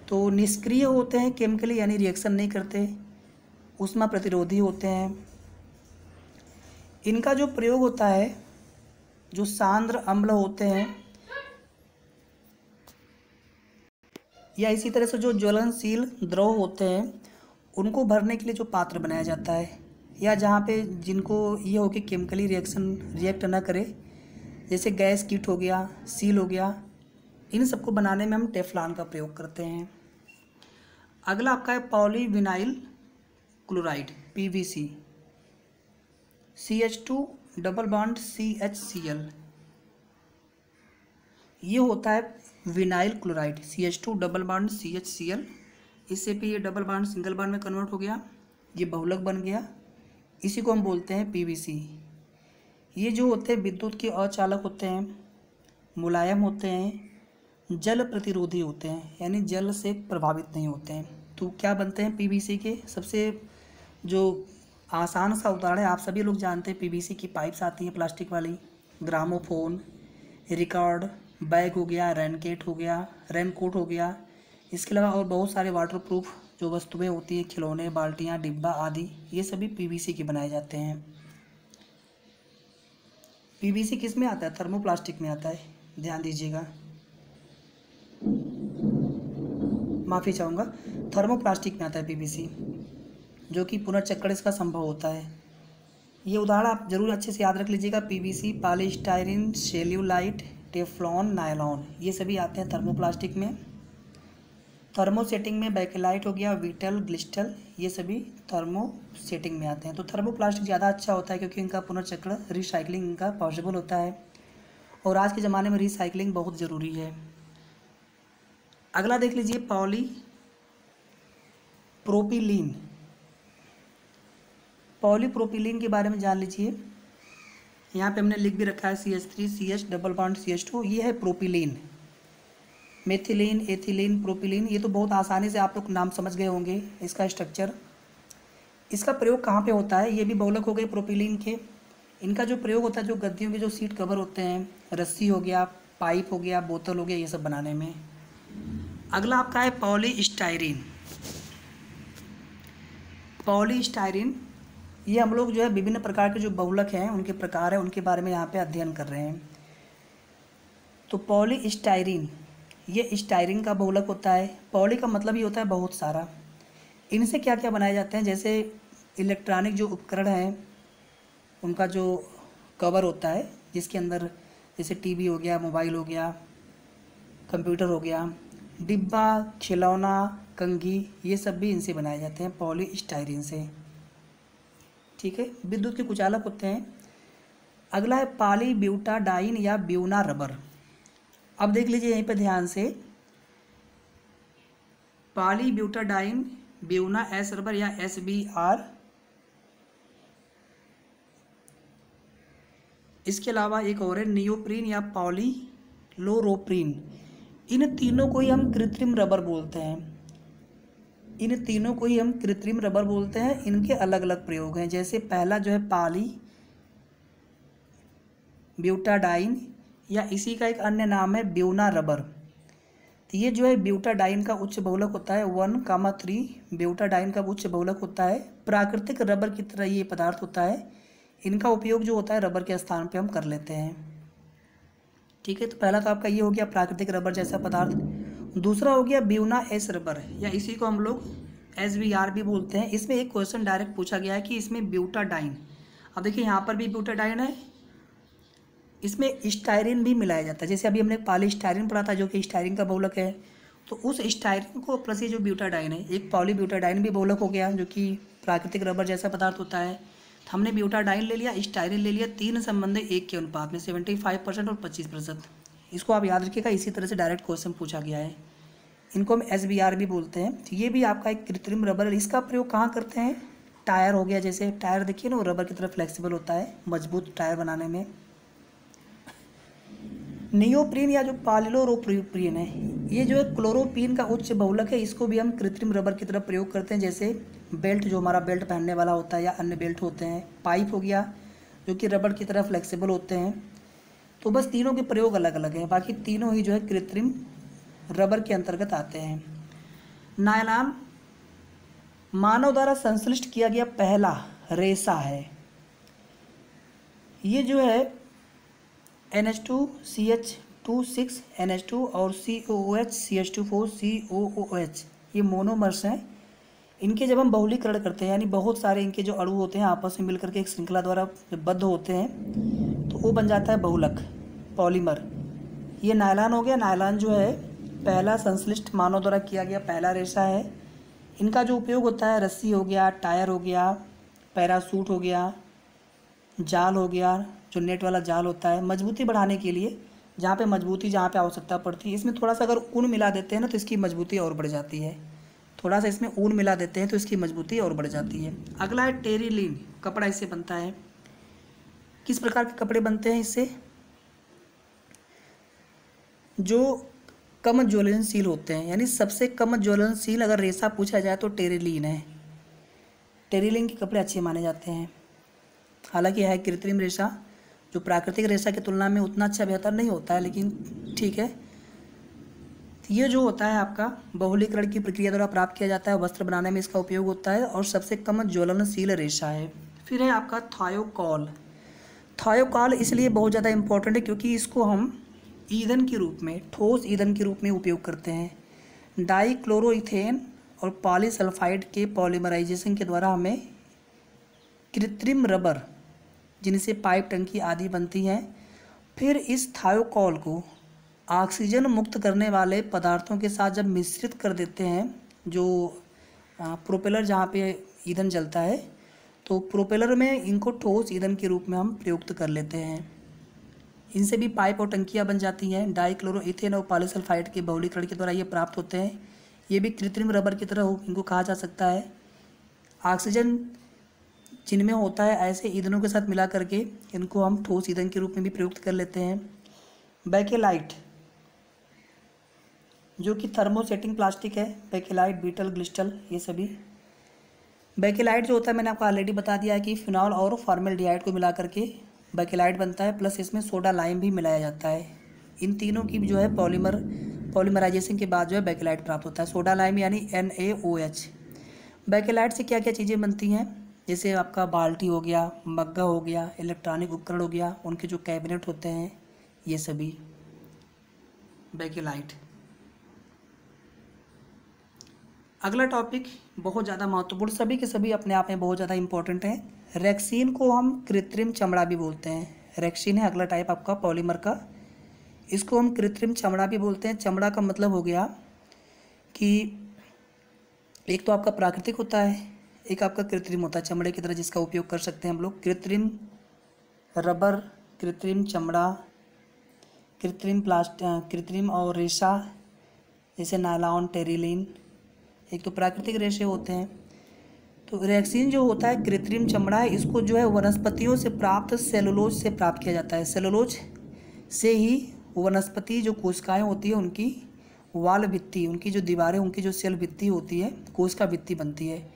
तो निष्क्रिय होते हैं केमिकली, यानी रिएक्शन नहीं करते, उष्मा प्रतिरोधी होते हैं। इनका जो प्रयोग होता है, जो सांद्र अम्ल होते हैं या इसी तरह से जो ज्वलनशील द्रव होते हैं, उनको भरने के लिए जो पात्र बनाया जाता है, या जहाँ पे जिनको ये हो कि केमिकली रिएक्ट ना करे, जैसे गैस किट हो गया, सील हो गया, इन सबको बनाने में हम टेफ्लॉन का प्रयोग करते हैं। अगला आपका है polyvinyl chloride PVC, CH2 double bond CHCl, ये होता है vinyl chloride CH2 double bond CHCl। इससे भी ये डबल बॉन्ड सिंगल बॉन्ड में कन्वर्ट हो गया, ये बहुलक बन गया, इसी को हम बोलते हैं PVC। ये जो होते हैं विद्युत के अचालक होते हैं, मुलायम होते हैं, जल प्रतिरोधी होते हैं, यानी जल से प्रभावित नहीं होते हैं। तो क्या बनते हैं PVC के? सबसे जो आसान सा उदाहरण है, आप सभी लोग जानते हैं, PVC की पाइप्स आती हैं प्लास्टिक वाली, ग्रामोफोन, रिकॉर्ड, बैग हो गया, रेनकोट हो गया, इसके अलावा और बहुत सारे वाटरप्रूफ जो वस्तुएं होती हैं, खिलौने, बाल्टियाँ, डिब्बा आदि, ये सभी PVC के बनाए जाते हैं। पीवीसी किस में आता है? थर्मोप्लास्टिक में आता है, ध्यान दीजिएगा, माफ़ी चाहूँगा, थर्मोप्लास्टिक में आता है पीवीसी, जो कि पुनर्चक्रण इसका संभव होता है। ये उदाहरण आप जरूर अच्छे से याद रख लीजिएगा, PVC, polystyrene, celluloid, Teflon, nylon, ये सभी आते हैं थर्मोप्लास्टिक में। थर्मोसेटिंग में बैकेलाइट हो गया, विटल, ग्लिस्टल, ये सभी थर्मोसेटिंग में आते हैं। तो थर्मोप्लास्टिक ज़्यादा अच्छा होता है क्योंकि इनका पुनर्चक्रण, रिसाइकलिंग इनका पॉसिबल होता है, और आज के ज़माने में रिसाइकलिंग बहुत ज़रूरी है। अगला देख लीजिए, पॉलीप्रोपिलीन। पॉलीप्रोपिलीन के बारे में जान लीजिए। यहाँ पे हमने लिख भी रखा है CH3 CH double bond CH2, ये है प्रोपिलीन। मेथिलीन, एथिलीन, प्रोपिलीन, ये तो बहुत आसानी से आप लोग नाम समझ गए होंगे इसका स्ट्रक्चर। इसका प्रयोग कहाँ पे होता है? ये भी बहुलक हो गए प्रोपिलीन के। इनका जो प्रयोग होता है, जो गद्दियों के जो सीट कवर होते हैं, रस्सी हो गया, पाइप हो गया, बोतल हो गया, ये सब बनाने में। अगला आपका है पॉलीस्टाइरीन। पॉलीस्टाइरीन, ये हम लोग जो है विभिन्न प्रकार के जो बहुलक हैं, उनके प्रकार हैं, उनके बारे में यहाँ पे अध्ययन कर रहे हैं। तो पॉलीस्टाइरीन, ये स्टाइरीन का बहुलक होता है। पॉली का मतलब ही होता है बहुत सारा। इनसे क्या क्या बनाए जाते हैं? जैसे इलेक्ट्रॉनिक जो उपकरण हैं, उनका जो कवर होता है, जिसके अंदर जैसे टीवी हो गया, मोबाइल हो गया, कंप्यूटर हो गया, डिब्बा, खिलौना, कंघी, ये सब भी इनसे बनाए जाते हैं, पॉलीस्टाइरीन से। ठीक है, विद्युत के कुचालक होते हैं। अगला है पॉलीब्यूटाडाइन या ब्यूना रबर। अब देख लीजिए यहीं पे ध्यान से, पॉलीब्यूटाडाइन, ब्यूना एस रबर या SBR। इसके अलावा एक और है नियोप्रीन या पॉलीलोरोप्रीन। इन तीनों को ही हम कृत्रिम रबर बोलते हैं। इन तीनों को ही हम कृत्रिम रबर बोलते हैं। इनके अलग अलग प्रयोग हैं। जैसे पहला जो है पॉलीब्यूटाडाइन, या इसी का एक अन्य नाम है ब्यूना रबर। तो ये जो है ब्यूटाडाइन का उच्च बहुलक होता है, 1,3 ब्यूटाडाइन का उच्च बहुलक होता है। प्राकृतिक रबर की तरह ये पदार्थ होता है। इनका उपयोग जो होता है रबर के स्थान पे हम कर लेते हैं। ठीक है, तो पहला तो आपका ये हो गया प्राकृतिक रबर जैसा पदार्थ। दूसरा हो गया ब्यूना एस रबर, या इसी को हम लोग SBR भी बोलते हैं। इसमें एक क्वेश्चन डायरेक्ट पूछा गया है कि इसमें ब्यूटाडाइन, अब देखिए यहाँ पर भी ब्यूटाडाइन है, इसमें स्टायरीन भी मिलाया जाता है। जैसे अभी हमने पॉलीस्टायरीन पढ़ा था, जो कि स्टायरीन का बहुलक है, तो उस स्टायरीन को प्लस ये जो ब्यूटाडाइन है, एक पॉलीब्यूटाडाइन भी बहुलक हो गया, जो कि प्राकृतिक रबर जैसा पदार्थ होता है। तो हमने ब्यूटाडाइन ले लिया, स्टायरीन ले लिया, तीन संबंध 1 के अनुपात में, 75% और 25%। इसको आप याद रखिएगा, इसी तरह से डायरेक्ट क्वेश्चन पूछा गया है। इनको हम SBR भी बोलते हैं। तो ये भी आपका एक कृत्रिम रबर है। इसका प्रयोग कहाँ करते हैं? टायर हो गया, जैसे टायर देखिए ना, वो रबर की तरह फ्लेक्सिबल होता है, मजबूत टायर बनाने में। नियोप्रीन या जो पॉलीलोरोप्रीन है, ये जो है क्लोरोपीन का उच्च बहुलक है। इसको भी हम कृत्रिम रबर की तरह प्रयोग करते हैं। जैसे बेल्ट, जो हमारा बेल्ट पहनने वाला होता है, या अन्य बेल्ट होते हैं। पाइप हो गया, जो कि रबर की तरह फ्लेक्सिबल होते हैं। तो बस तीनों के प्रयोग अलग अलग हैं, बाकी तीनों ही जो है कृत्रिम रबर के अंतर्गत आते हैं। नायलॉन मानव द्वारा संश्लिष्ट किया गया पहला रेशा है। ये जो है NH2CH26 NH2 और COOH CH24 COOH, ये मोनोमर्स हैं। इनके जब हम बहुलीकरण करते हैं, यानी बहुत सारे इनके जो अणु होते हैं आपस में मिलकर के एक श्रृंखला द्वारा बद्ध होते हैं, तो वो बन जाता है बहुलक, पॉलीमर। ये नायलॉन हो गया। नायलॉन जो है पहला संश्लिष्ट मानव द्वारा किया गया पहला रेशा है। इनका जो उपयोग होता है, रस्सी हो गया, टायर हो गया, पैरासूट हो गया, जाल हो गया, जो नेट वाला जाल होता है, मजबूती बढ़ाने के लिए, जहाँ पे मजबूती, जहाँ पे आवश्यकता पड़ती है। इसमें थोड़ा सा अगर ऊन मिला देते हैं ना, तो इसकी मजबूती और बढ़ जाती है। थोड़ा सा इसमें ऊन मिला देते हैं तो इसकी मजबूती और बढ़ जाती है। अगला है टेरिलीन, कपड़ा इससे बनता है। किस प्रकार के कपड़े बनते हैं इससे? जो कम ज्वलनशील होते हैं, यानी सबसे कम ज्वलनशील अगर रेशा पूछा जाए तो टेरिलीन है। टेरिलीन के कपड़े अच्छे माने जाते हैं। हालांकि यह कृत्रिम रेशा, जो प्राकृतिक रेशा की तुलना में उतना अच्छा बेहतर नहीं होता है, लेकिन ठीक है। ये जो होता है आपका बहुलीकरण की प्रक्रिया द्वारा प्राप्त किया जाता है, वस्त्र बनाने में इसका उपयोग होता है, और सबसे कम ज्वलनशील रेशा है। फिर है आपका थायोकॉल। थायोकाल इसलिए बहुत ज़्यादा इम्पोर्टेंट है क्योंकि इसको हम ईंधन के रूप में, ठोस ईंधन के रूप में उपयोग करते हैं। डाइक्लोरोइथेन और पॉलीसल्फाइड के पॉलीमराइजेशन के द्वारा हमें कृत्रिम रबर, जिनसे पाइप, टंकी आदि बनती हैं, फिर इस थायोकॉल को ऑक्सीजन मुक्त करने वाले पदार्थों के साथ जब मिश्रित कर देते हैं, जो प्रोपेलर जहाँ पे ईंधन जलता है, तो प्रोपेलर में इनको ठोस ईंधन के रूप में हम प्रयुक्त कर लेते हैं। इनसे भी पाइप और टंकियाँ बन जाती हैं। डाइक्लोरोइथेन और पॉलीसल्फाइड के बहुलीकरण के द्वारा ये प्राप्त होते हैं। ये भी कृत्रिम रबर की तरह इनको कहा जा सकता है। ऑक्सीजन जिनमें होता है, ऐसे ईंधनों के साथ मिला करके इनको हम ठोस ईंधन के रूप में भी प्रयुक्त कर लेते हैं। बेकेलाइट, जो कि थर्मोसेटिंग प्लास्टिक है, बेकेलाइट, बीटल, ग्लिस्टल, ये सभी। बेकेलाइट जो होता है, मैंने आपको ऑलरेडी बता दिया है कि फिनॉल और फॉर्मेल्डिहाइड को मिला करके बेकेलाइट बनता है, प्लस इसमें सोडा लाइम भी मिलाया जाता है। इन तीनों की जो है पॉलीमराइजेशन के बाद जो है बेकेलाइट प्राप्त होता है। सोडा लाइम यानी NaOH। बेकेलाइट से क्या क्या चीज़ें बनती हैं, जैसे आपका बाल्टी हो गया, मग्गा हो गया, इलेक्ट्रॉनिक उपकरण हो गया, उनके जो कैबिनेट होते हैं, ये सभी बेकेलाइट। अगला टॉपिक बहुत ज़्यादा महत्वपूर्ण, सभी के सभी अपने आप में बहुत ज़्यादा इंपॉर्टेंट है। रेक्सीन को हम कृत्रिम चमड़ा भी बोलते हैं। रेक्सीन है अगला टाइप आपका पॉलीमर का, इसको हम कृत्रिम चमड़ा भी बोलते हैं। चमड़ा का मतलब हो गया कि एक तो आपका प्राकृतिक होता है, एक आपका कृत्रिम होता है, चमड़े की तरह जिसका उपयोग कर सकते हैं हम लोग। कृत्रिम रबर, कृत्रिम चमड़ा, कृत्रिम प्लास्टिक, कृत्रिम और रेशा, जैसे नायलॉन, टेरिलीन, एक तो प्राकृतिक रेशे होते हैं। तो रेक्सीन जो होता है कृत्रिम चमड़ा है, इसको जो है वनस्पतियों से प्राप्त सेलुलोज से प्राप्त किया जाता है। सेलुलोज से ही वनस्पति जो कोशिकाएं होती है, उनकी वाल भित्ति, उनकी जो दीवारें, उनकी जो सेल भित्ति होती है, कोशिका भित्ति बनती है।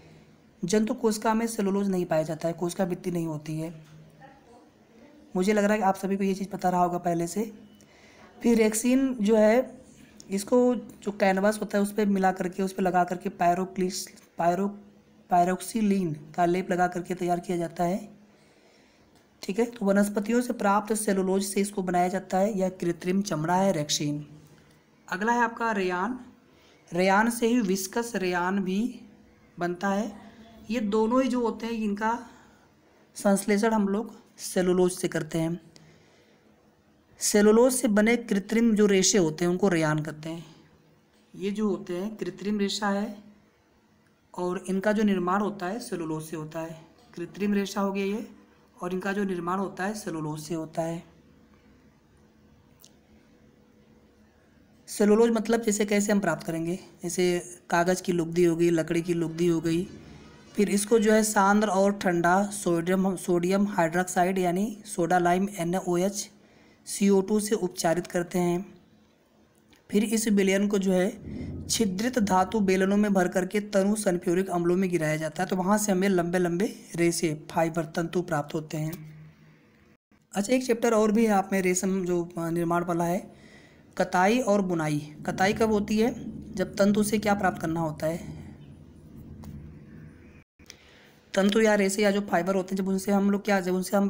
जंतु कोशिका में सेलुलोज नहीं पाया जाता है, कोशिका भित्ति नहीं होती है। मुझे लग रहा है कि आप सभी को ये चीज़ पता रहा होगा पहले से। फिर रेक्सीन जो है, इसको जो कैनवास होता है उस पर मिला करके, उस पर लगा करके पायरोक्सिलीन का लेप लगा करके तैयार किया जाता है। ठीक है, तो वनस्पतियों से प्राप्त सेलुलोज से इसको बनाया जाता है। यह कृत्रिम चमड़ा है रेक्सीन। अगला है आपका रेयान। रेयान से ही विस्कस रेयान भी बनता है। ये दोनों ही जो होते हैं, इनका संश्लेषण हम लोग सेलुलोज से करते हैं। सेलुलोज से बने कृत्रिम जो रेशे होते हैं उनको रेयान कहते हैं। ये जो होते हैं कृत्रिम रेशा है, और इनका जो निर्माण होता है सेलुलोज से होता है। कृत्रिम रेशा हो गया ये, और इनका जो निर्माण होता है सेलुलोज से होता है। सेलुलोज मतलब जैसे कैसे हम प्राप्त करेंगे, जैसे कागज़ की लुगदी हो गई, लकड़ी की लुगदी हो गई। फिर इसको जो है सांद्र और ठंडा सोडियम हाइड्रोक्साइड यानी सोडा लाइम NaOH CO2 से उपचारित करते हैं। फिर इस विलयन को जो है छिद्रित धातु बेलनों में भर करके तनु सल्फ्यूरिक अम्लों में गिराया जाता है, तो वहाँ से हमें लंबे लंबे रेशे, फाइबर, तंतु प्राप्त होते हैं। अच्छा, एक चैप्टर और भी है आप में रेशम जो निर्माण वाला है, कताई और बुनाई। कताई कब होती है, जब तंतु से क्या प्राप्त करना होता है, तंतु या रेशे या जो फाइबर होते हैं, जब उनसे हम लोग जब उनसे हम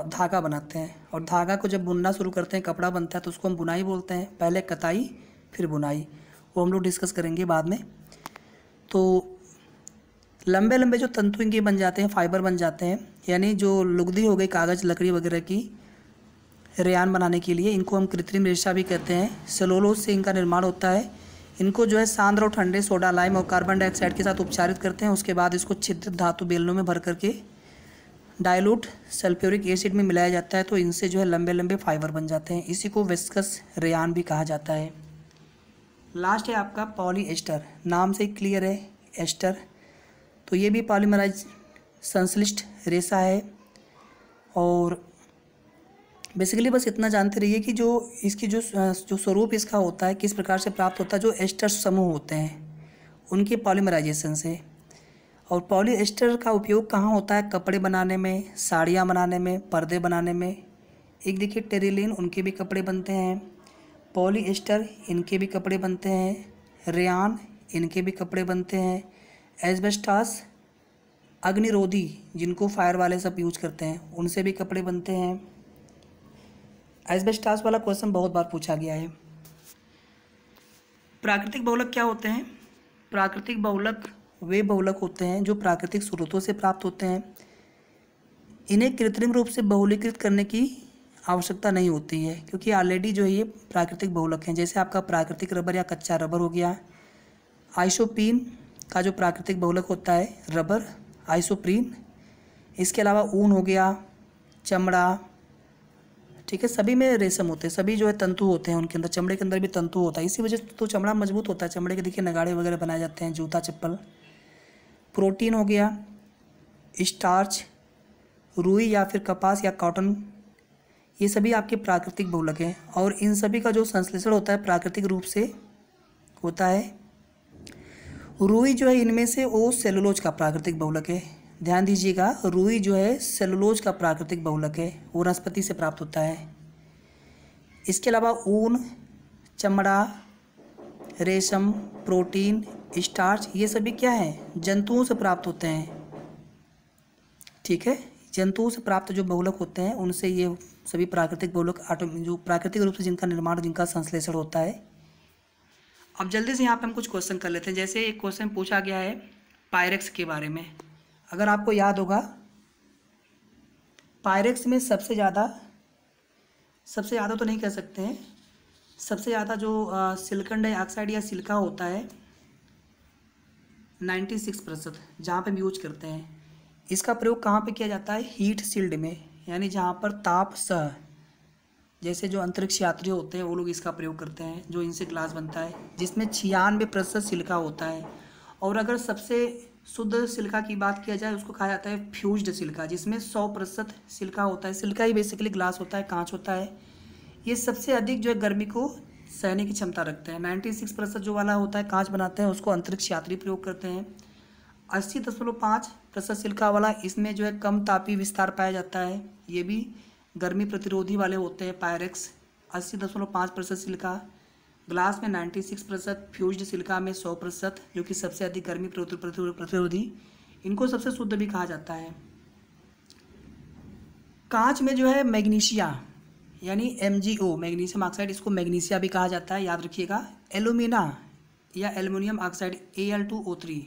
धागा बनाते हैं, और धागा को जब बुनना शुरू करते हैं, कपड़ा बनता है, तो उसको हम बुनाई बोलते हैं। पहले कताई फिर बुनाई, वो हम लोग डिस्कस करेंगे बाद में। तो लंबे लंबे जो तंतु इनके बन जाते हैं, फाइबर बन जाते हैं, यानी जो लुगदी हो गई कागज़, लकड़ी वगैरह की रेयान बनाने के लिए, इनको हम कृत्रिम रेशा भी कहते हैं। सेलुलोज से इनका निर्माण होता है। इनको जो है सांद्र और ठंडे सोडा लाइम और कार्बन डाइऑक्साइड के साथ उपचारित करते हैं। उसके बाद इसको छिद्रित धातु बेलनों में भर करके डाइल्यूट सल्फ्यूरिक एसिड में मिलाया जाता है, तो इनसे जो है लंबे लंबे फाइबर बन जाते हैं। इसी को विस्कस रेयान भी कहा जाता है। लास्ट है आपका पॉलीएस्टर, नाम से क्लियर है एस्टर, तो ये भी पॉलीमराइज संश्लिष्ट रेशा है। और बेसिकली बस इतना जानते रहिए कि जो इसकी जो स्वरूप इसका होता है, किस प्रकार से प्राप्त होता है, जो एस्टर समूह होते हैं उनके पॉलीमराइजेशन से। और पॉलीएस्टर का उपयोग कहाँ होता है, कपड़े बनाने में, साड़ियाँ बनाने में, पर्दे बनाने में। एक देखिए टेरिलीन, उनके भी कपड़े बनते हैं। पॉलीएस्टर, इनके भी कपड़े बनते हैं। रेयान, इनके भी कपड़े बनते हैं। एस्बेस्टास, अग्निरोधी, जिनको फायर वाले सब यूज करते हैं, उनसे भी कपड़े बनते हैं। एस्बेस्टास वाला क्वेश्चन बहुत बार पूछा गया है। प्राकृतिक बहुलक क्या होते हैं? प्राकृतिक बहुलक वे बहुलक होते हैं जो प्राकृतिक स्रोतों से प्राप्त होते हैं। इन्हें कृत्रिम रूप से बहुलीकृत करने की आवश्यकता नहीं होती है, क्योंकि ऑलरेडी जो है ये प्राकृतिक बहुलक हैं। जैसे आपका प्राकृतिक रबर या कच्चा रबर हो गया। आइसोप्रीन का जो प्राकृतिक बहुलक होता है रबर, आइसोप्रीन। इसके अलावा ऊन हो गया, चमड़ा, ठीक है, सभी में रेशम होते हैं, सभी जो है तंतु होते हैं उनके अंदर, चमड़े के अंदर भी तंतु होता है, इसी वजह से तो चमड़ा मजबूत होता है। चमड़े के देखिए नगाड़े वगैरह बनाए जाते हैं, जूता चप्पल। प्रोटीन हो गया, स्टार्च, रुई या फिर कपास या कॉटन, ये सभी आपके प्राकृतिक बहुलक हैं। और इन सभी का जो संश्लेषण होता है प्राकृतिक रूप से होता है। रुई जो है इनमें से वो सेलुलोज का प्राकृतिक बहुलक है। ध्यान दीजिएगा, रुई जो है सेलुलोज का प्राकृतिक बहुलक है, वो वनस्पति से प्राप्त होता है। इसके अलावा ऊन, चमड़ा, रेशम, प्रोटीन, स्टार्च, ये सभी क्या हैं? जंतुओं से प्राप्त होते हैं, ठीक है। जंतुओं से प्राप्त जो बहुलक होते हैं उनसे ये सभी प्राकृतिक बहुलक जो प्राकृतिक रूप से जिनका निर्माण, जिनका संश्लेषण होता है। अब जल्दी से यहाँ पे हम कुछ क्वेश्चन कर लेते हैं। जैसे एक क्वेश्चन पूछा गया है पायरेक्स के बारे में। अगर आपको याद होगा, पायरेक्स में सबसे ज़्यादा तो नहीं कह सकते हैं, सबसे ज़्यादा जो सिलिकॉन डाइऑक्साइड या सिलिका होता है 96%, जहाँ पे हम यूज करते हैं। इसका प्रयोग कहाँ पे किया जाता है? हीट शील्ड में, यानी जहाँ पर ताप सह, जैसे जो अंतरिक्ष यात्री होते हैं वो लोग इसका प्रयोग करते हैं, जो इनसे ग्लास बनता है, जिसमें 96% सिलिका होता है। और अगर सबसे शुद्ध सिलिका की बात किया जाए उसको कहा जाता है फ्यूज्ड सिलिका, जिसमें 100% सिलिका होता है। सिलिका ही बेसिकली ग्लास होता है, कांच होता है। ये सबसे अधिक जो है गर्मी को सहने की क्षमता रखते हैं। 96% जो वाला होता है कांच बनाते हैं, उसको अंतरिक्ष यात्री प्रयोग करते हैं। 80.5% सिलिका वाला, इसमें जो है कम तापीय विस्तार पाया जाता है, ये भी गर्मी प्रतिरोधी वाले होते हैं पायरेक्स। 80.5% सिलिका, ग्लास में 96%, फ्यूज्ड सिलिका में 100%, जो कि सबसे अधिक गर्मी प्रतिरोधी, इनको सबसे शुद्ध भी कहा जाता है। कांच में जो है मैग्नीशिया यानी MgO, मैग्नीशियम ऑक्साइड, इसको मैग्नीशिया भी कहा जाता है, याद रखिएगा। एल्यूमिना या aluminium oxide Al2O3,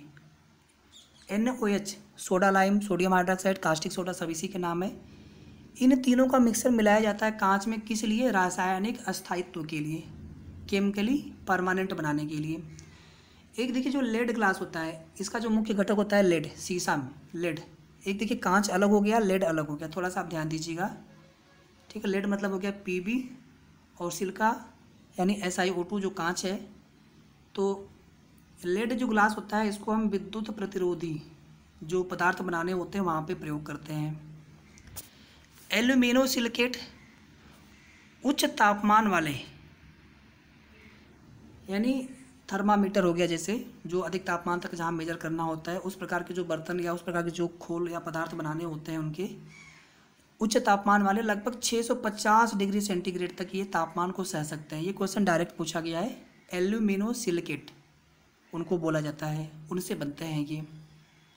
NaOH, soda lime, sodium hydroxide, caustic soda, सब इसी के नाम है। इन तीनों का मिक्सर मिलाया जाता है कांच में, किस लिए? रासायनिक अस्थायित्व के लिए, केमिकली परमानेंट बनाने के लिए। एक देखिए जो लेड ग्लास होता है, इसका जो मुख्य घटक होता है लेड, शीशा में लेड। एक देखिए कांच अलग हो गया, लेड अलग हो गया, थोड़ा सा आप ध्यान दीजिएगा, ठीक है। लेड मतलब हो गया Pb, और सिलिका यानी SiO2 जो कांच है। तो लेड जो ग्लास होता है इसको हम विद्युत प्रतिरोधी जो पदार्थ बनाने होते हैं वहाँ पे प्रयोग करते हैं। एल्यूमिनोसिलिकेट उच्च तापमान वाले, यानी थर्मामीटर हो गया, जैसे जो अधिक तापमान तक जहाँ मेजर करना होता है, उस प्रकार के जो बर्तन या उस प्रकार के जो खोल या पदार्थ बनाने होते हैं उनके उच्च तापमान वाले, लगभग 650 डिग्री सेंटीग्रेड तक ये तापमान को सह सकते हैं। ये क्वेश्चन डायरेक्ट पूछा गया है। एल्यूमिनोसिलिकेट उनको बोला जाता है, उनसे बनते हैं ये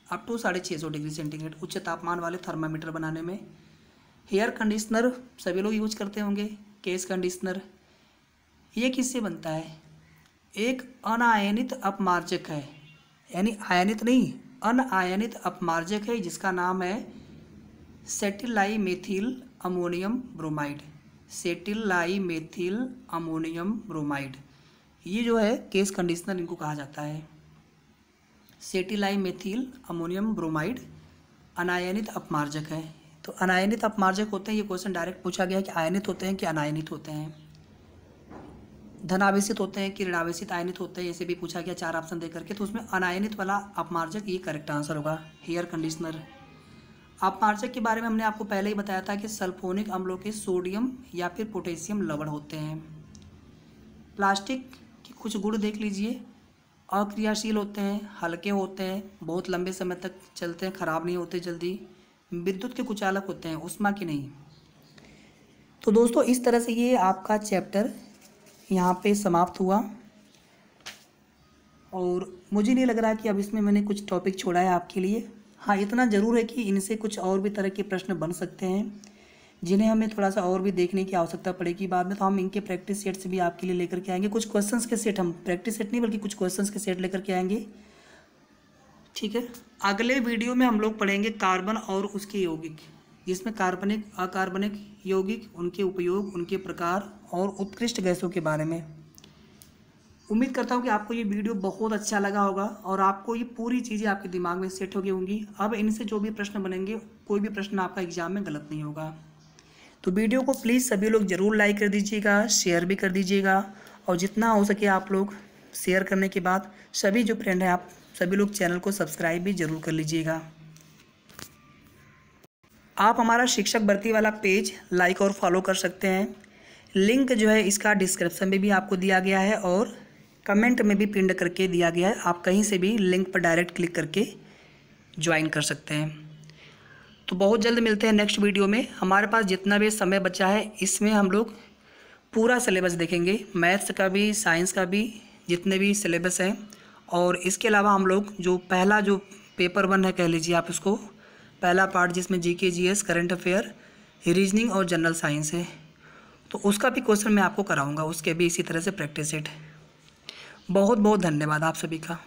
अप टू 650 डिग्री सेंटीग्रेड उच्च तापमान वाले थर्मामीटर बनाने में। हेयर कंडीशनर सभी लोग यूज करते होंगे, केस कंडीशनर, ये किससे बनता है? एक अनायनित अपमार्जक है, यानी आयनित नहीं, अनायनित अपमार्जक है, जिसका नाम है सेटिलाइमेथिल अमोनियम ब्रोमाइड। सेटिलाइमेथिल अमोनियम ब्रोमाइड, ये जो है केस कंडीशनर इनको कहा जाता है। सेटिलाइमेथिल अमोनियम ब्रोमाइड अनायनित अपमार्जक है। तो अनायनित अपमार्जक होते हैं, ये क्वेश्चन डायरेक्ट पूछा गया है कि आयनित होते हैं कि अनायनित होते हैं, धनावेशित होते हैं कि ऋणावेशित आयनित होते हैं, ऐसे भी पूछा गया 4 ऑप्शन दे करके। तो उसमें अनायनित वाला अपमार्जक ये करेक्ट आंसर होगा। हेयर कंडीशनर अपमार्जक के बारे में हमने आपको पहले ही बताया था कि सल्फोनिक अम्लों के सोडियम या फिर पोटेशियम लवण होते हैं। प्लास्टिक के कुछ गुण देख लीजिए, अक्रियाशील होते हैं, हल्के होते हैं, बहुत लंबे समय तक चलते हैं, ख़राब नहीं होते जल्दी, विद्युत के कुचालक होते हैं, ऊष्मा की नहीं। तो दोस्तों इस तरह से ये आपका चैप्टर यहाँ पे समाप्त हुआ, और मुझे नहीं लग रहा कि अब इसमें मैंने कुछ टॉपिक छोड़ा है आपके लिए। हाँ, इतना ज़रूर है कि इनसे कुछ और भी तरह के प्रश्न बन सकते हैं। जिन्हें हमें थोड़ा सा और भी देखने की आवश्यकता पड़ेगी बाद में, तो हम इनके प्रैक्टिस सेट्स भी आपके लिए लेकर के आएंगे। कुछ क्वेश्चंस के सेट, हम प्रैक्टिस सेट नहीं बल्कि कुछ क्वेश्चंस के सेट लेकर के आएंगे, ठीक है। अगले वीडियो में हम लोग पढ़ेंगे कार्बन और उसके यौगिक, जिसमें कार्बनिक, अकार्बनिक यौगिक, उनके उपयोग, उनके प्रकार और उत्कृष्ट गैसों के बारे में। उम्मीद करता हूँ कि आपको ये वीडियो बहुत अच्छा लगा होगा और आपको ये पूरी चीज़ें आपके दिमाग में सेट हो गई होंगी। अब इनसे जो भी प्रश्न बनेंगे, कोई भी प्रश्न आपका एग्जाम में गलत नहीं होगा। तो वीडियो को प्लीज़ सभी लोग ज़रूर लाइक कर दीजिएगा, शेयर भी कर दीजिएगा, और जितना हो सके आप लोग शेयर करने के बाद सभी जो फ्रेंड हैं आप सभी लोग चैनल को सब्सक्राइब भी ज़रूर कर लीजिएगा। आप हमारा शिक्षक भर्ती वाला पेज लाइक और फॉलो कर सकते हैं। लिंक जो है इसका डिस्क्रिप्शन में भी आपको दिया गया है और कमेंट में भी पिन करके दिया गया है। आप कहीं से भी लिंक पर डायरेक्ट क्लिक करके ज्वाइन कर सकते हैं। तो बहुत जल्द मिलते हैं नेक्स्ट वीडियो में। हमारे पास जितना भी समय बचा है इसमें हम लोग पूरा सिलेबस देखेंगे, मैथ्स का भी, साइंस का भी, जितने भी सिलेबस हैं। और इसके अलावा हम लोग जो पहला जो पेपर 1 है, कह लीजिए आप इसको, पहला पार्ट जिसमें GK, GS, current affair, reasoning और जनरल साइंस है, तो उसका भी क्वेश्चन मैं आपको कराऊंगा, उसके भी इसी तरह से प्रैक्टिस सेट। बहुत बहुत धन्यवाद आप सभी का।